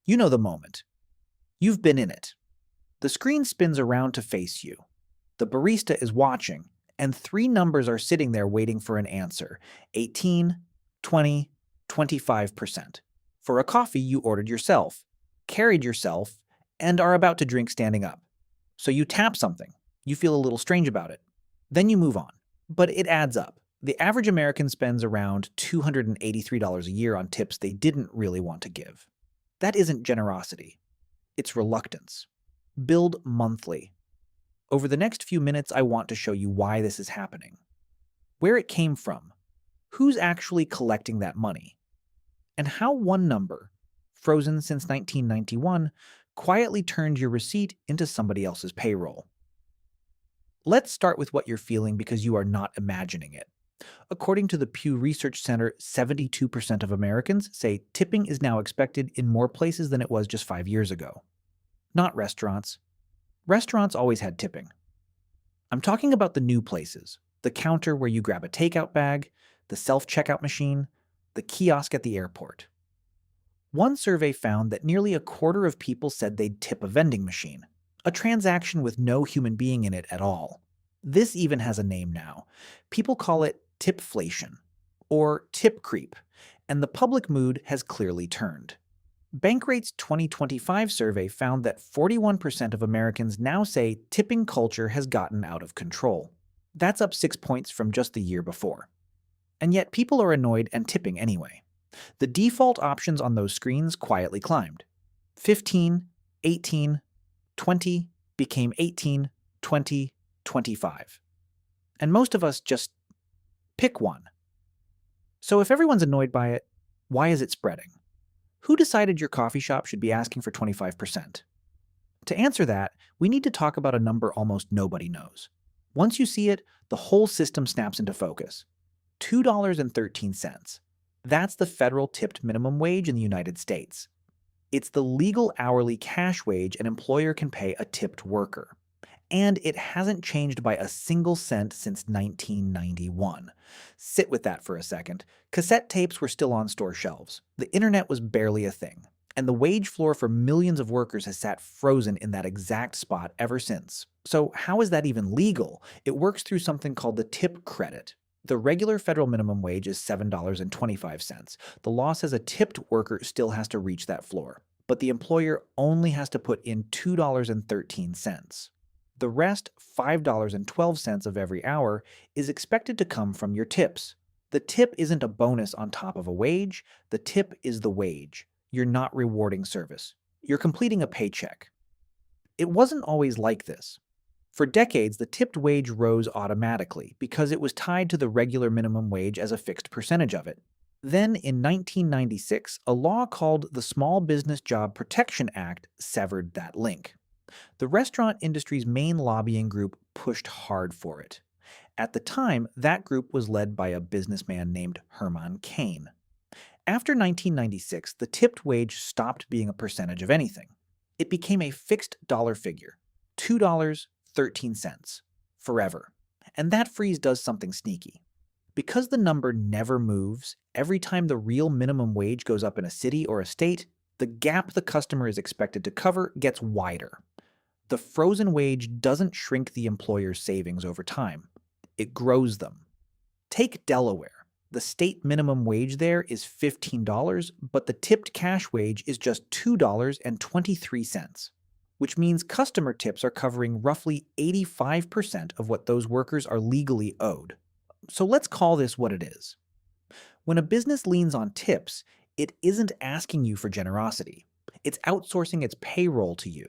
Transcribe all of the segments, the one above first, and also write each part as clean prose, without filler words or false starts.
You know the moment. You've been in it. The screen spins around to face you. The barista is watching, and three numbers are sitting there waiting for an answer: 18, 20, 25%. For a coffee you ordered yourself, carried yourself, and are about to drink standing up. So you tap something. You feel a little strange about it. Then you move on. But it adds up. The average American spends around $283 a year on tips they didn't really want to give. That isn't generosity. It's reluctance. Billed monthly. Over the next few minutes, I want to show you why this is happening, where it came from, who's actually collecting that money, and how one number, frozen since 1991, quietly turned your receipt into somebody else's payroll. Let's start with what you're feeling because you are not imagining it. According to the Pew Research Center, 72% of Americans say tipping is now expected in more places than it was just 5 years ago. Not restaurants. Restaurants always had tipping. I'm talking about the new places, the counter where you grab a takeout bag, the self-checkout machine, the kiosk at the airport. One survey found that nearly a quarter of people said they'd tip a vending machine, a transaction with no human being in it at all. This even has a name now. People call it tipflation, or tip creep, and the public mood has clearly turned. Bankrate's 2025 survey found that 41% of Americans now say tipping culture has gotten out of control. That's up 6 points from just the year before. And yet people are annoyed and tipping anyway. The default options on those screens quietly climbed. 15, 18, 20 became 18, 20, 25. And most of us just pick one. So if everyone's annoyed by it, why is it spreading? Who decided your coffee shop should be asking for 25%? To answer that, we need to talk about a number almost nobody knows. Once you see it, the whole system snaps into focus. $2.13. That's the federal tipped minimum wage in the United States. It's the legal hourly cash wage an employer can pay a tipped worker. And it hasn't changed by a single cent since 1991. Sit with that for a second. Cassette tapes were still on store shelves. The internet was barely a thing. And the wage floor for millions of workers has sat frozen in that exact spot ever since. So how is that even legal? It works through something called the tip credit. The regular federal minimum wage is $7.25. The law says a tipped worker still has to reach that floor, but the employer only has to put in $2.13. The rest, $5.12 of every hour, is expected to come from your tips. The tip isn't a bonus on top of a wage. The tip is the wage. You're not rewarding service. You're completing a paycheck. It wasn't always like this. For decades, the tipped wage rose automatically because it was tied to the regular minimum wage as a fixed percentage of it. Then, in 1996, a law called the Small Business Job Protection Act severed that link. The restaurant industry's main lobbying group pushed hard for it. At the time, that group was led by a businessman named Herman Cain. After 1996, the tipped wage stopped being a percentage of anything. It became a fixed dollar figure, $2.13, forever. And that freeze does something sneaky. Because the number never moves, every time the real minimum wage goes up in a city or a state, the gap the customer is expected to cover gets wider. The frozen wage doesn't shrink the employer's savings over time. It grows them. Take Delaware. The state minimum wage there is $15, but the tipped cash wage is just $2.23, which means customer tips are covering roughly 85% of what those workers are legally owed. So let's call this what it is. When a business leans on tips, it isn't asking you for generosity. It's outsourcing its payroll to you.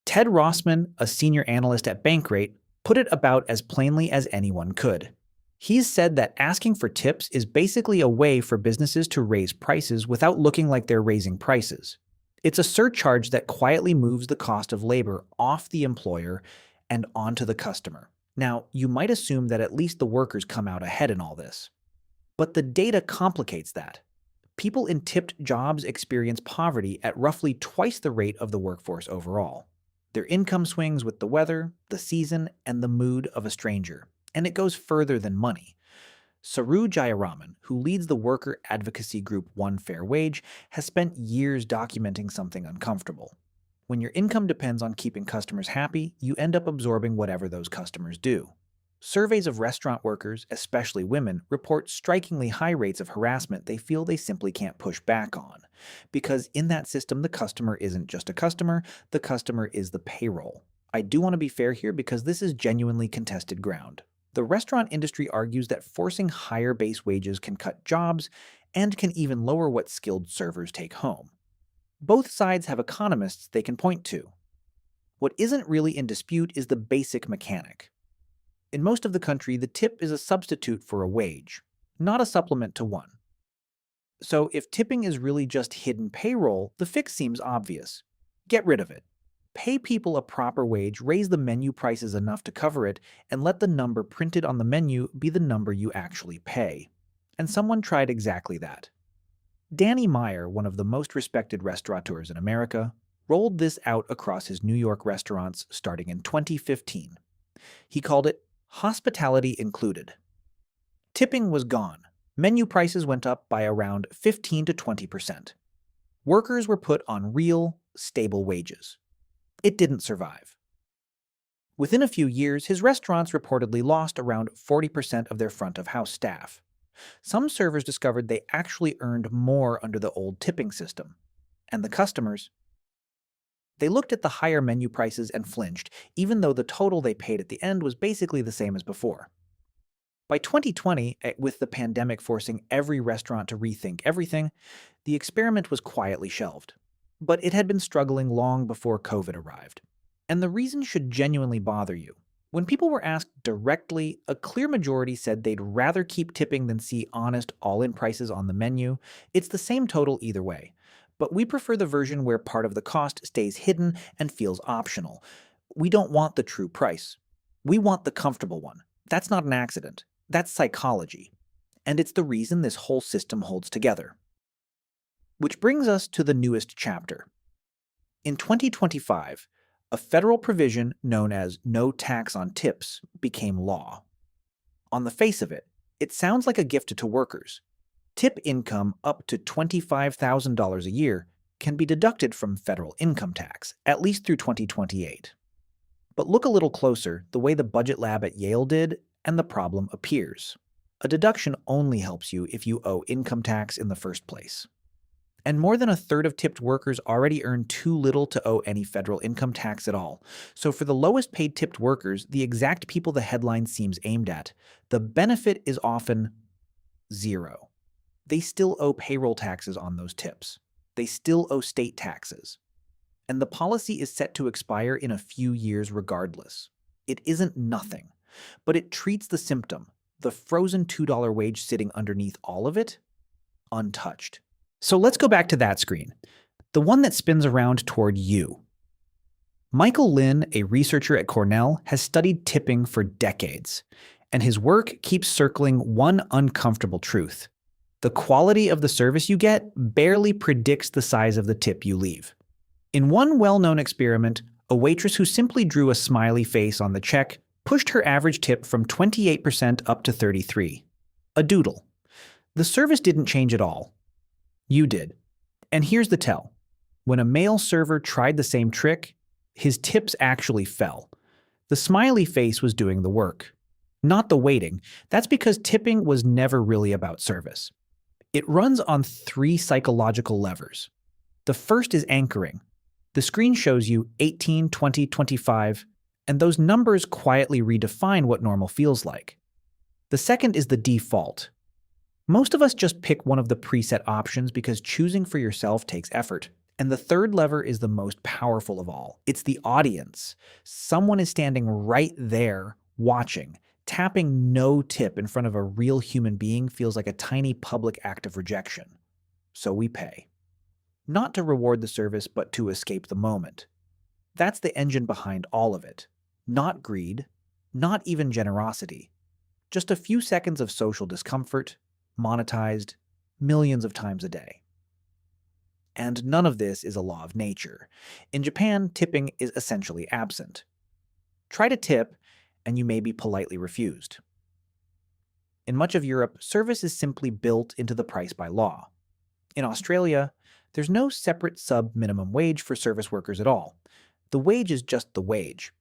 Ted Rossman, a senior analyst at Bankrate, put it about as plainly as anyone could. He's said that asking for tips is basically a way for businesses to raise prices without looking like they're raising prices. It's a surcharge that quietly moves the cost of labor off the employer and onto the customer. Now, you might assume that at least the workers come out ahead in all this. But the data complicates that. People in tipped jobs experience poverty at roughly twice the rate of the workforce overall. Their income swings with the weather, the season, and the mood of a stranger. And it goes further than money. Saru Jayaraman, who leads the worker advocacy group One Fair Wage, has spent years documenting something uncomfortable. When your income depends on keeping customers happy, you end up absorbing whatever those customers do. Surveys of restaurant workers, especially women, report strikingly high rates of harassment they feel they simply can't push back on. Because in that system, the customer isn't just a customer, the customer is the payroll. I do want to be fair here because this is genuinely contested ground. The restaurant industry argues that forcing higher base wages can cut jobs and can even lower what skilled servers take home. Both sides have economists they can point to. What isn't really in dispute is the basic mechanic. In most of the country, the tip is a substitute for a wage, not a supplement to one. So if tipping is really just hidden payroll, the fix seems obvious. Get rid of it. Pay people a proper wage, raise the menu prices enough to cover it, and let the number printed on the menu be the number you actually pay. And someone tried exactly that. Danny Meyer, one of the most respected restaurateurs in America, rolled this out across his New York restaurants starting in 2015. He called it hospitality included. Tipping was gone. Menu prices went up by around 15 to 20%. Workers were put on real, stable wages. It didn't survive. Within a few years, his restaurants reportedly lost around 40% of their front-of-house staff. Some servers discovered they actually earned more under the old tipping system. And the customers? They looked at the higher menu prices and flinched, even though the total they paid at the end was basically the same as before. By 2020, with the pandemic forcing every restaurant to rethink everything, the experiment was quietly shelved. But it had been struggling long before COVID arrived. And the reason should genuinely bother you. When people were asked directly, a clear majority said they'd rather keep tipping than see honest all-in prices on the menu. It's the same total either way. But we prefer the version where part of the cost stays hidden and feels optional. We don't want the true price. We want the comfortable one. That's not an accident. That's psychology. And it's the reason this whole system holds together. Which brings us to the newest chapter. In 2025, a federal provision known as no tax on tips became law. On the face of it, it sounds like a gift to workers. Tip income up to $25,000 a year can be deducted from federal income tax, at least through 2028. But look a little closer, the way the budget lab at Yale did, and the problem appears. A deduction only helps you if you owe income tax in the first place. And more than a third of tipped workers already earn too little to owe any federal income tax at all. So for the lowest paid tipped workers, the exact people the headline seems aimed at, the benefit is often zero. They still owe payroll taxes on those tips. They still owe state taxes. And the policy is set to expire in a few years regardless. It isn't nothing, but it treats the symptom, the frozen $2 wage sitting underneath all of it, untouched. So let's go back to that screen, the one that spins around toward you. Michael Lynn, a researcher at Cornell, has studied tipping for decades, and his work keeps circling one uncomfortable truth. The quality of the service you get barely predicts the size of the tip you leave. In one well-known experiment, a waitress who simply drew a smiley face on the check pushed her average tip from 28% up to 33%. A doodle. The service didn't change at all. You did. And here's the tell. When a male server tried the same trick, his tips actually fell. The smiley face was doing the work, not the waiting. That's because tipping was never really about service. It runs on three psychological levers. The first is anchoring. The screen shows you 18, 20, 25, and those numbers quietly redefine what normal feels like. The second is the default. Most of us just pick one of the preset options because choosing for yourself takes effort. And the third lever is the most powerful of all. It's the audience. Someone is standing right there, watching. Tapping no tip in front of a real human being feels like a tiny public act of rejection. So we pay. Not to reward the service, but to escape the moment. That's the engine behind all of it. Not greed, not even generosity. Just a few seconds of social discomfort, monetized millions of times a day. And none of this is a law of nature. In Japan, tipping is essentially absent. Try to tip, and you may be politely refused. In much of Europe, service is simply built into the price by law. In Australia, there's no separate sub-minimum wage for service workers at all. The wage is just the wage.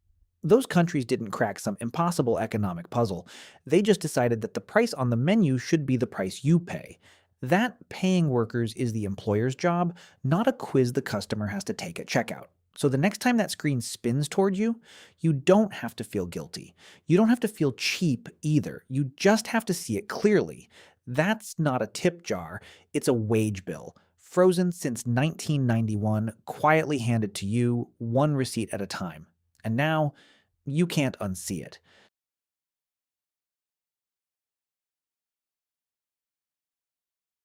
Those countries didn't crack some impossible economic puzzle. They just decided that the price on the menu should be the price you pay. That paying workers is the employer's job, not a quiz the customer has to take at checkout. So the next time that screen spins toward you, you don't have to feel guilty. You don't have to feel cheap either. You just have to see it clearly. That's not a tip jar, it's a wage bill. Frozen since 1991, quietly handed to you, one receipt at a time. And now, you can't unsee it.